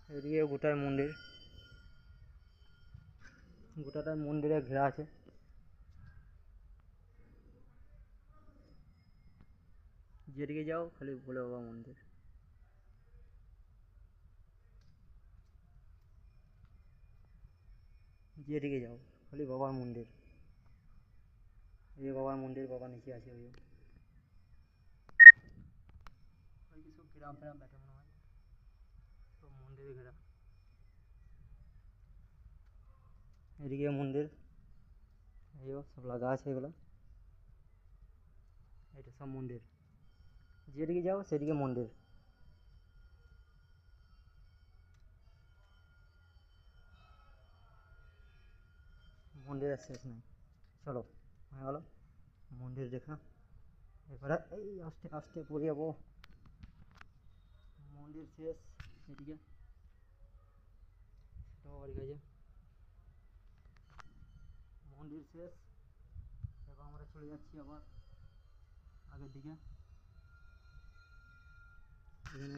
এদিকে গোটায় মন্দির, গোটাটা মন্দিরে ঘেরা আছে। যেদিকে যাও খালি ভোলে বাবা মন্দির। যেদিকে যাও খালি বাবার মন্দির। এই বাবার মন্দির, বাবা নিচে আছে। ওই সব গ্রাম ফেরাম ব্যাটে মনে হয়, সব মন্দিরে ঘেরা। এদিকে মন্দির, এই সব লাগা আছে এগুলো। এটা সব মন্দির, যেদিকে যাও সেদিকে মন্দির। মন্দিরের শেষ নেই। চলো হয়ে গেল মন্দির দেখা। এবারে এই আস্তে আস্তে পড়ে যাবো। মন্দির শেষ এদিকে, বাড়ি কাছে মন্দির শেষ। এবার আমরা চলে যাচ্ছি আবার আগের দিকে। এখানে